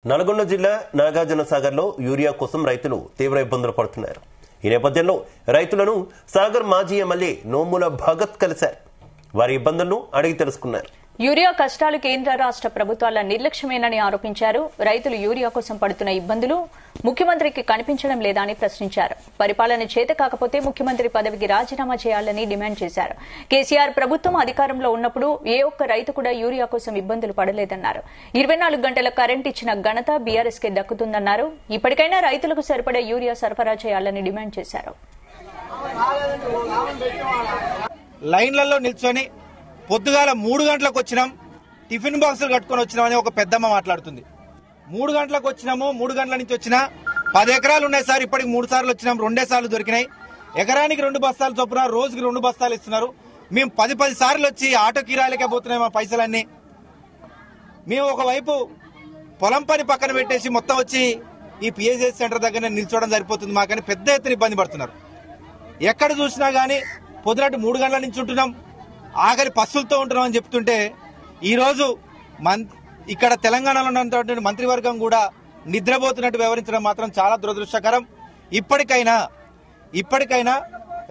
నల్గొండ జిల్లా నాగార్జున సాగర్ లో యూరియా కోసం రైతులు తీవ్ర ఇబ్బందులు పడుతున్నారు. ఈ నేపథ్యంలో రైతులను సాగర్ మాజీ ఎమ్మెల్యే నోముల భగత్ కలిశారు. వారి ఇబ్బందులను అడిగి తెలుసుకున్నారు. యూరియా కష్టాలు కేంద్ర రాష్ట్ర ప్రభుత్వాల నిర్లక్ష్యమేనని ఆరోపించారు. రైతులు యూరియా కోసం పడుతున్న ఇబ్బందులు ముఖ్యమంత్రికి కనిపించడం లేదా అని ప్రశ్నించారు. పరిపాలన చేత కాకపోతే ముఖ్యమంత్రి పదవికి రాజీనామా చేయాలని డిమాండ్ చేశారు. కేసీఆర్ ప్రభుత్వం అధికారంలో ఉన్నప్పుడు ఏ ఒక్క రైతు కూడా యూరియా కోసం ఇబ్బందులు పడలేదన్నారు. 24 గంటల కరెంట్ ఇచ్చిన ఘనత బీఆర్ఎస్ కే దక్కుతుందన్నారు. ఇప్పటికైనా రైతులకు సరిపడే యూరియా సరఫరా చేయాలని డిమాండ్ చేశారు. లైన్లలో నిల్చొని పొద్దుగాల 3 గంటలకు వచ్చినాం, టిఫిన్ బాక్సులు కట్టుకుని వచ్చినామని ఒక పెద్దమ్మ మాట్లాడుతుంది. 3 గంటలకు వచ్చినాము, 3 గంటల నుంచి వచ్చినా 10 ఎకరాలు ఉన్నాయి సార్, ఇప్పటికి 3 సార్లు వచ్చినాం, 2 సార్లు దొరికినాయి. ఎకరానికి 2 బస్తాలు చొప్పున రోజుకి 2 బస్తాలు ఇస్తున్నారు. మేము 10 సార్లు వచ్చి ఆటో కిరాయిలకే పోతున్నాయి మా పైసలన్నీ. మేము ఒకవైపు పొలం పని పక్కన పెట్టేసి మొత్తం వచ్చి ఈ పిఎస్ఎస్ సెంటర్ దగ్గర నిల్చోవడం సరిపోతుంది. మాకని పెద్ద ఎత్తున ఇబ్బంది పడుతున్నారు. ఎక్కడ చూసినా గానీ పొద్దునట్టు 3 గంటల నుంచి ఉంటున్నాం, ఆఖరి పస్సులతో ఉంటున్నాం అని చెప్తుంటే ఈరోజు ఇక్కడ తెలంగాణలో ఉన్నటువంటి మంత్రివర్గం కూడా నిద్రపోతున్నట్టు వ్యవహరించడం మాత్రం చాలా దురదృష్టకరం. ఇప్పటికైనా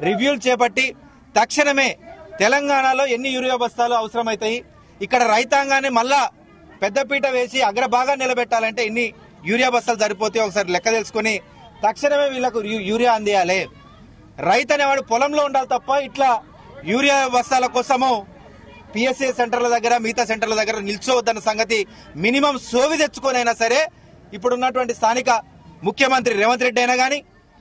రివ్యూలు చేపట్టి తక్షణమే తెలంగాణలో ఎన్ని యూరియా బస్తాలు అవసరమవుతాయి, ఇక్కడ రైతాంగాన్ని మళ్ళా పెద్దపీట వేసి అగ్రభాగా నిలబెట్టాలంటే ఎన్ని యూరియా బస్తాలు సరిపోతాయో ఒకసారి లెక్క తెలుసుకుని తక్షణమే వీళ్లకు యూరియా అందియాలి. రైతు అనేవాడు పొలంలో ఉండాలి తప్ప ఇట్లా యూరియా బస్తాల కోసము పిఎస్ఏ సెంటర్ల దగ్గర మిగతా సెంటర్ల దగ్గర నిల్చోవద్దన్న సంగతి మినిమం సోవి తెచ్చుకొని అయినా సరే ఇప్పుడున్నటువంటి స్థానిక ముఖ్యమంత్రి రేవంత్ రెడ్డి అయినా గానీ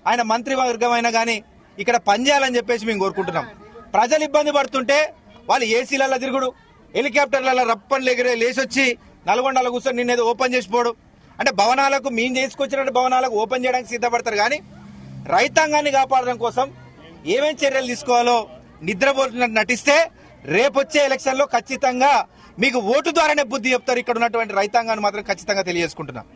ఆయన మంత్రివర్గం అయినా గానీ ఇక్కడ పనిచేయాలని చెప్పేసి మేము కోరుకుంటున్నాం. ప్రజలు ఇబ్బంది పడుతుంటే వాళ్ళు ఏసీలలో తిరుగుడు, హెలికాప్టర్లలో రప్పని లేచొచ్చి నల్గొండలో కూర్చొని నిన్నేదో ఓపెన్ చేసిపోవడం అంటే భవనాలకు మేము చేసుకొచ్చినట్టు భవనాలకు ఓపెన్ చేయడానికి సిద్ధపడతారు. కానీ రైతాంగాన్ని కాపాడడం కోసం ఏమేం చర్యలు తీసుకోవాలో నిద్రపోతున్నట్టు నటిస్తే రేపొచ్చే ఎలక్షన్ లో ఖచ్చితంగా మీకు ఓటు ద్వారానే బుద్ధి చెప్తారు. ఇక్కడ ఉన్నటువంటి రైతాంగాన్ని మాత్రం ఖచ్చితంగా తెలియజేసుకుంటున్నాం.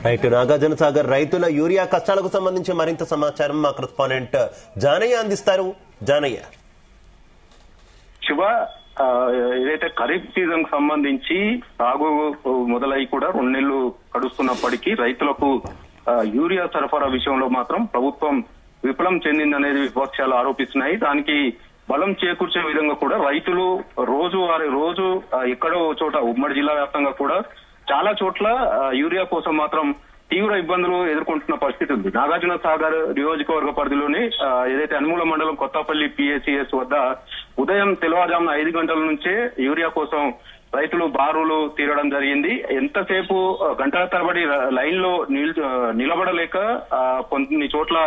రైతు నాగార్జున సాగర్ రైతుల యూరియా కష్టాలకు సంబంధించి మరింత సమాచారం మా కరెస్పాండెంట్ జానయ్య అందిస్తారు. జానయ్య. శివ, ఏదైతే ఖరీఫ్ సీజన్ కు సంబంధించి సాగు మొదలై కూడా 2 నెలలు గడుస్తున్నప్పటికీ రైతులకు యూరియా సరఫరా విషయంలో మాత్రం ప్రభుత్వం విఫలం చెందిందనేది విపక్షాలు ఆరోపిస్తున్నాయి. దానికి బలం చేకూర్చే విధంగా కూడా రైతులు రోజు ఎక్కడో చోట ఉమ్మడి జిల్లా వ్యాప్తంగా కూడా చాలా చోట్ల యూరియా కోసం మాత్రం తీవ్ర ఇబ్బందులు ఎదుర్కొంటున్న పరిస్థితి ఉంది. నాగార్జున సాగర్ నియోజకవర్గ పరిధిలోని ఏదైతే అనుమూల మండలం కొత్తపల్లి పిఎస్సిఎస్ వద్ద ఉదయం తెల్లవారుజామున 5 గంటల నుంచే యూరియా కోసం రైతులు బారులు తీరడం జరిగింది. ఎంతసేపు గంటల తరబడి లైన్ లో నిలబడలేక కొన్ని చోట్ల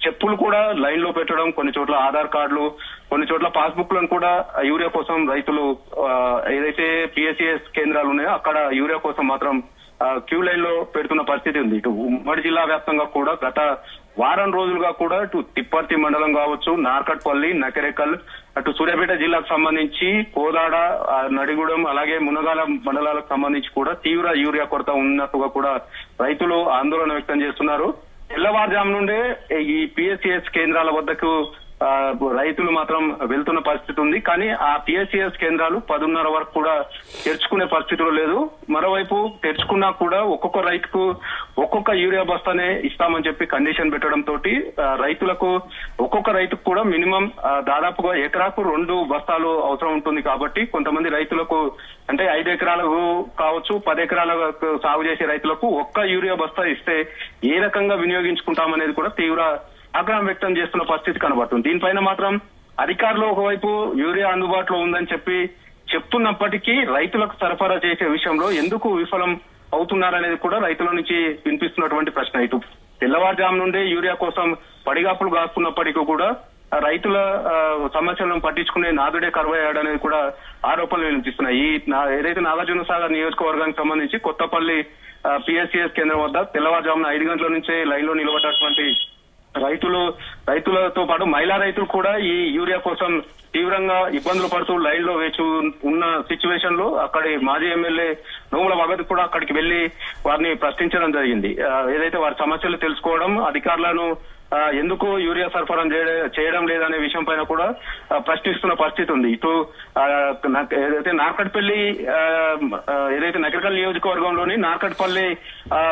చెప్పులు కూడా లైన్ లో పెట్టడం, కొన్ని చోట్ల ఆధార్ కార్డులు, కొన్ని చోట్ల పాస్బుక్ లను కూడా యూరియా కోసం రైతులు ఏదైతే పిఎస్సిఎస్ కేంద్రాలు ఉన్నాయో అక్కడ యూరియా కోసం మాత్రం క్యూ లైన్ లో పెడుతున్న పరిస్థితి ఉంది. ఇటు ఉమ్మడి జిల్లా వ్యాప్తంగా కూడా గత వారం రోజులుగా కూడా ఇటు తిప్పర్తి మండలం కావచ్చు, నార్కట్పల్లి, నకరేకల్, అటు సూర్యాపేట జిల్లాకు సంబంధించి కోదాడ, నడిగూడెం, అలాగే మునగాల మండలాలకు సంబంధించి కూడా తీవ్ర యూరియా కొరత ఉన్నట్టుగా కూడా రైతులు ఆందోళన వ్యక్తం చేస్తున్నారు. తెల్లవారుజాము నుండే ఈ పిఎస్సిఎస్ కేంద్రాల వద్దకు రైతులు మాత్రం వెళ్తున్న పరిస్థితి ఉంది. కానీ ఆ పిఎస్సిఎస్ కేంద్రాలు 10:30 వరకు కూడా తెరుచుకునే పరిస్థితిలో లేదు. మరోవైపు తెరుచుకున్నా కూడా ఒక్కొక్క రైతుకు ఒక్కొక్క యూరియా బస్తానే ఇస్తామని చెప్పి కండిషన్ పెట్టడం తోటి ఒక్కొక్క రైతుకు కూడా మినిమం దాదాపుగా ఎకరాకు 2 బస్తాలు అవసరం ఉంటుంది. కాబట్టి కొంతమంది రైతులకు అంటే 5 ఎకరాలకు కావచ్చు, 10 ఎకరాలకు సాగు చేసే రైతులకు ఒక్క యూరియా బస్తా ఇస్తే ఏ రకంగా వినియోగించుకుంటామనేది కూడా తీవ్ర ఆగ్రహం వ్యక్తం చేస్తున్న పరిస్థితి కనబడుతుంది. దీనిపైన మాత్రం అధికారులు ఒకవైపు యూరియా అందుబాటులో ఉందని చెప్తున్నప్పటికీ రైతులకు సరఫరా చేసే విషయంలో ఎందుకు విఫలం అవుతున్నారనేది కూడా రైతుల నుంచి వినిపిస్తున్నటువంటి ప్రశ్న. ఇటు తెల్లవారుజాము నుండే యూరియా కోసం పడిగాపులు కాస్తున్నప్పటికీ కూడా రైతుల సమస్యలను పట్టించుకునే నాదుడే కరువయ్యాడనేది కూడా ఆరోపణలు వినిపిస్తున్నాయి. ఏదైతే నాగార్జున సాగర్ నియోజకవర్గానికి సంబంధించి కొత్తపల్లి పిఎస్సిఎస్ కేంద్రం వద్ద తెల్లవారుజామున 5 గంటల నుంచే లైన్ లో నిలబడ్డటువంటి రైతులతో పాటు మహిళా రైతులు కూడా ఈ యూరియా కోసం తీవ్రంగా ఇబ్బందులు పడుతూ లైన్ లో వేచి ఉన్న సిచ్యువేషన్ లో అక్కడి మాజీ ఎమ్మెల్యే నోముల భగత్ కూడా అక్కడికి వెళ్లి వారిని ప్రశ్నించడం జరిగింది. ఏదైతే వారి సమస్యలు తెలుసుకోవడం, అధికారులను ఎందుకు యూరియా సరఫరా చేయడం లేదనే విషయం పైన కూడా ప్రశ్నిస్తున్న పరిస్థితి ఉంది. ఇటు ఏదైతే నార్కట్పల్లి ఏదైతే నకరికల్ నియోజకవర్గంలోని నార్కట్పల్లి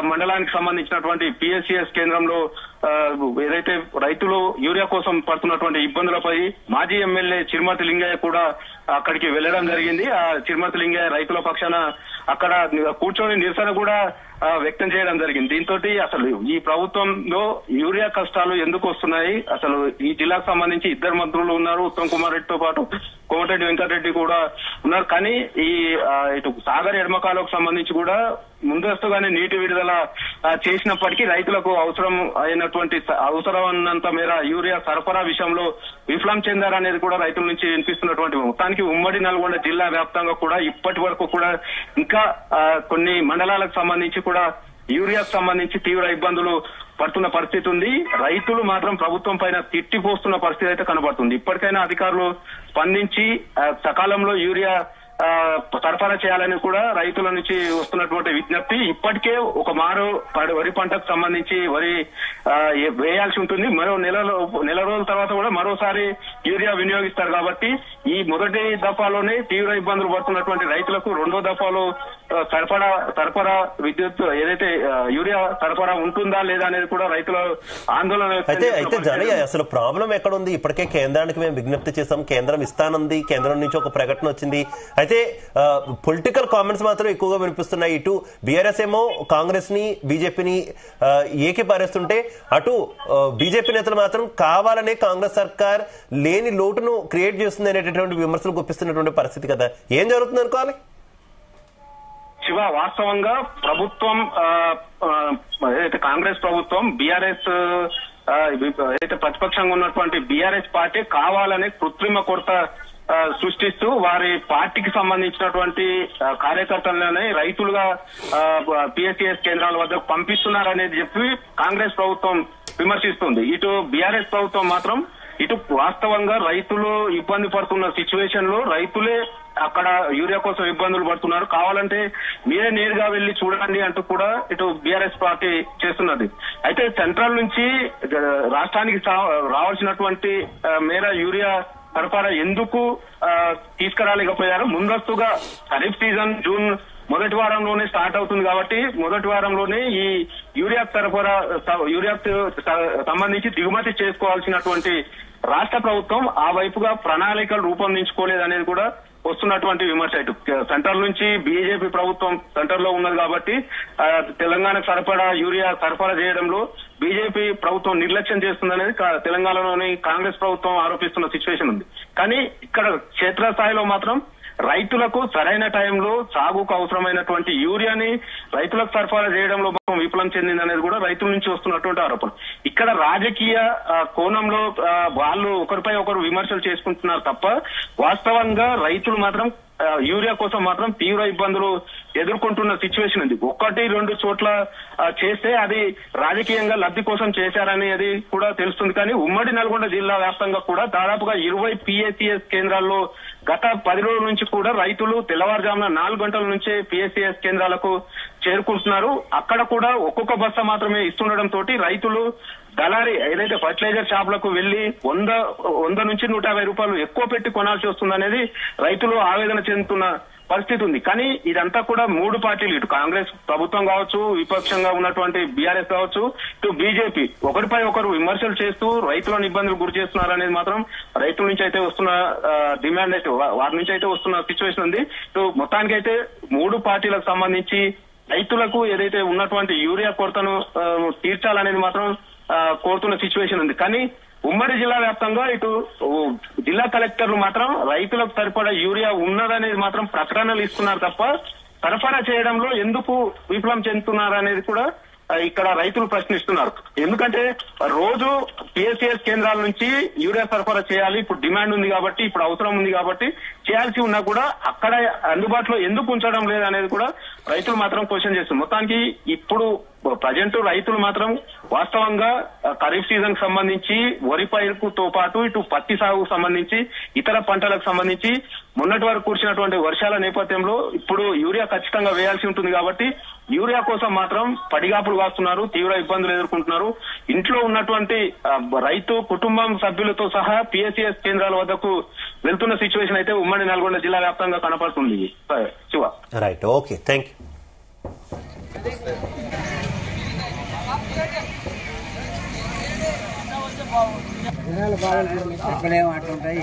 మండలానికి సంబంధించినటువంటి పిఎస్సిఎస్ కేంద్రంలో ఏదైతే రైతులు యూరియా కోసం పడుతున్నటువంటి ఇబ్బందులపై మాజీ ఎమ్మెల్యే చిరుమతి లింగయ్య కూడా అక్కడికి వెళ్లడం జరిగింది. ఆ చిరుమతి లింగయ్య రైతుల పక్షాన అక్కడ కూర్చొని నిరసన కూడా వ్యక్తం చేయడం జరిగింది. దీంతో అసలు ఈ ప్రభుత్వంలో యూరియా కష్టాలు ఎందుకు వస్తున్నాయి, అసలు ఈ జిల్లాకు సంబంధించి 2 మంత్రులు ఉన్నారు, ఉత్తమ్ కుమార్ రెడ్డితో పాటు కోమటిరెడ్డి వెంకటరెడ్డి కూడా ఉన్నారు. కానీ ఈ ఇటు సాగర్ ఎడమకాలకు సంబంధించి కూడా ముందస్తుగానే నీటి విడుదల చేసినప్పటికీ రైతులకు అవసరమైనంత మేర యూరియా సరఫరా విషయంలో విఫలం చెందారనేది కూడా రైతుల నుంచి వినిపిస్తున్నటువంటి మొత్తానికి ఉమ్మడి నల్గొండ జిల్లా వ్యాప్తంగా కూడా ఇప్పటి వరకు కూడా ఇంకా కొన్ని మండలాలకు సంబంధించి కూడా యూరియాకు సంబంధించి తీవ్ర ఇబ్బందులు పడుతున్న పరిస్థితి ఉంది. రైతులు మాత్రం ప్రభుత్వం పైన తిట్టిపోస్తున్న పరిస్థితి అయితే కనబడుతుంది. ఇప్పటికైనా అధికారులు స్పందించి సకాలంలో యూరియా సరఫరా చేయాలని కూడా రైతుల నుంచి వస్తున్నటువంటి విజ్ఞప్తి. ఇప్పటికే ఒక మారు వరి పంటకు సంబంధించి వరి వేయాల్సి ఉంటుంది. మరో నెల రోజుల తర్వాత కూడా మరోసారి యూరియా వినియోగిస్తారు. కాబట్టి ఈ మొదటి దఫాలోనే తీవ్ర ఇబ్బందులు పడుతున్నటువంటి రైతులకు రెండో దఫాలో సరఫరా విద్యుత్ ఏదైతే యూరియా సరఫరా ఉంటుందా లేదా అనేది కూడా రైతుల ఆందోళన. అయితే జానీ, అసలు ప్రాబ్లం ఎక్కడ ఉంది? ఇప్పటికే కేంద్రానికి మేము విజ్ఞప్తి చేసాం, కేంద్రం ఇస్తానంది, కేంద్రం నుంచి ఒక ప్రకటన వచ్చింది. అయితే పొలిటికల్ కామెంట్స్ మాత్రం ఎక్కువగా వినిపిస్తున్నాయి. ఇటు బీఆర్ఎస్ ఏమో కాంగ్రెస్ ని బీజేపీని ఏకీపారేస్తుంటే అటు బీజేపీ నేతలు మాత్రం కావాలనే కాంగ్రెస్ సర్కార్ లేని లోటును క్రియేట్ చేస్తుంది అనేటటువంటి విమర్శలు గుప్పిస్తున్నటువంటి పరిస్థితి కదా. ఏం జరుగుతుంది అనుకోవాలి? శివ, వాస్తవంగా ప్రభుత్వం ఏదైతే కాంగ్రెస్ ప్రభుత్వం బీఆర్ఎస్ ఏదైతే ప్రతిపక్షంగా ఉన్నటువంటి బీఆర్ఎస్ పార్టీ కావాలనే కృత్రిమ కొరత సృష్టిస్తూ వారి పార్టీకి సంబంధించినటువంటి కార్యకర్తలనే రైతులుగా పిఎస్సిఎస్ కేంద్రాల వద్దకు పంపిస్తున్నారనేది చెప్పి కాంగ్రెస్ ప్రభుత్వం విమర్శిస్తుంది. ఇటు బీఆర్ఎస్ ప్రభుత్వం మాత్రం ఇటు వాస్తవంగా రైతులు ఇబ్బంది పడుతున్న సిచ్యువేషన్ లో రైతులే అక్కడ యూరియా కోసం ఇబ్బందులు పడుతున్నారు, కావాలంటే మీరే నేరుగా వెళ్లి చూడండి అంటూ కూడా ఇటు బీఆర్ఎస్ పార్టీ చేస్తున్నది. అయితే సెంట్రల్ నుంచి రాష్ట్రానికి రావాల్సినటువంటి మేర యూరియా సరఫరా ఎందుకు తీసుకురాలేకపోయారు? ముందస్తుగా ఖరీఫ్ సీజన్ జూన్ మొదటి వారంలోనే స్టార్ట్ అవుతుంది కాబట్టి మొదటి వారంలోనే ఈ యూరియా సంబంధించి దిగుమతి చేసుకోవాల్సినటువంటి రాష్ట్ర ప్రభుత్వం ఆ వైపుగా ప్రణాళికలు రూపొందించుకోలేదనేది కూడా వస్తున్నటువంటి విమర్శ. ఇటు సెంటర్ నుంచి బీజేపీ ప్రభుత్వం సెంటర్ లో ఉన్నది కాబట్టి తెలంగాణకు యూరియా సరఫరా చేయడంలో బీజేపీ ప్రభుత్వం నిర్లక్ష్యం చేస్తుందనేది తెలంగాణలోని కాంగ్రెస్ ప్రభుత్వం ఆరోపిస్తున్న సిచ్యువేషన్ ఉంది. కానీ ఇక్కడ క్షేత్రస్థాయిలో మాత్రం రైతులకు సరైన టైంలో సాగుకు అవసరమైనటువంటి యూరియాని రైతులకు సరఫరా చేయడంలో విఫలం చెందిందనేది కూడా రైతుల నుంచి వస్తున్నటువంటి ఆరోపణ. ఇక్కడ రాజకీయ కోణంలో వాళ్ళు ఒకరిపై ఒకరు విమర్శలు చేసుకుంటున్నారు తప్ప వాస్తవంగా రైతులు మాత్రం యూరియా కోసం మాత్రం తీవ్ర ఇబ్బందులు ఎదుర్కొంటున్న సిచ్యువేషన్ ఉంది. 1-2 చోట్ల చేస్తే అది రాజకీయంగా లబ్ధి కోసం చేశారనేది కూడా తెలుస్తుంది. కానీ ఉమ్మడి నల్గొండ జిల్లా వ్యాప్తంగా కూడా దాదాపుగా 20 పిఎస్సిఎస్ కేంద్రాల్లో గత 10 రోజుల నుంచి కూడా రైతులు తెల్లవారుజామున 4 గంటల నుంచే పిఎస్సిఎస్ కేంద్రాలకు చేరుకుంటున్నారు. అక్కడ కూడా ఒక్కొక్క బస్తా మాత్రమే ఇస్తుండడం తోటి రైతులు దళారీ ఏదైతే ఫర్టిలైజర్ షాపులకు వెళ్లి 100 నుంచి 150 రూపాయలు ఎక్కువ పెట్టి కొనాల్సి వస్తుందనేది రైతులు ఆవేదన చెందుతున్న పరిస్థితి ఉంది. కానీ ఇదంతా కూడా 3 పార్టీలు, ఇటు కాంగ్రెస్ ప్రభుత్వం కావచ్చు, విపక్షంగా ఉన్నటువంటి బీఆర్ఎస్ కావచ్చు, ఇటు బీజేపీ ఒకరిపై ఒకరు విమర్శలు చేస్తూ రైతులను ఇబ్బందులు గురి చేస్తున్నారనేది మాత్రం రైతుల నుంచి అయితే వస్తున్న డిమాండ్ అయితే వారి నుంచి అయితే వస్తున్న సిచ్యువేషన్ ఉంది. ఇటు మొత్తానికైతే 3 పార్టీలకు సంబంధించి రైతులకు ఏదైతే ఉన్నటువంటి యూరియా కొరతను తీర్చాలనేది మాత్రం కోరుతున్న సిచ్యువేషన్ ఉంది. కానీ ఉమ్మడి జిల్లా వ్యాప్తంగా ఇటు జిల్లా కలెక్టర్లు మాత్రం రైతులకు సరిపడా యూరియా ఉన్నదనేది మాత్రం ప్రకటనలు ఇస్తున్నారు తప్ప సరఫరా చేయడంలో ఎందుకు విఫలం చెందుతున్నారనేది కూడా ఇక్కడ రైతులు ప్రశ్నిస్తున్నారు. ఎందుకంటే రోజు పిఎస్సిఎస్ కేంద్రాల నుంచి యూరియా సరఫరా చేయాలి, ఇప్పుడు డిమాండ్ ఉంది కాబట్టి, ఇప్పుడు అవసరం ఉంది కాబట్టి చేయాల్సి ఉన్నా కూడా అక్కడ అందుబాటులో ఎందుకు ఉంచడం లేదనేది కూడా రైతులు మాత్రం క్వశ్చన్ చేస్తున్నారు. మొత్తానికి ఇప్పుడు ప్రజెంట్ రైతులు మాత్రం వాస్తవంగా ఖరీఫ్ సీజన్ కు సంబంధించి వరి పైరుతో పాటు ఇటు పత్తి సాగుకు సంబంధించి ఇతర పంటలకు సంబంధించి మొన్నటి వరకు కురిసినటువంటి వర్షాల నేపథ్యంలో ఇప్పుడు యూరియా ఖచ్చితంగా వేయాల్సి ఉంటుంది కాబట్టి యూరియా కోసం మాత్రం పడిగాపులు వాస్తున్నారు, తీవ్ర ఇబ్బందులు ఎదుర్కొంటున్నారు. ఇంట్లో ఉన్నటువంటి రైతు కుటుంబం సభ్యులతో సహా పిఎస్సిఎస్ కేంద్రాల వద్దకు వెళ్తున్న సిచ్యువేషన్ అయితే ఉమ్మడి నల్గొండ జిల్లా వ్యాప్తంగా కనపడుతుంది. Shiva. Right, okay, thank you. అక్కడేమో అట్లుంటాయి.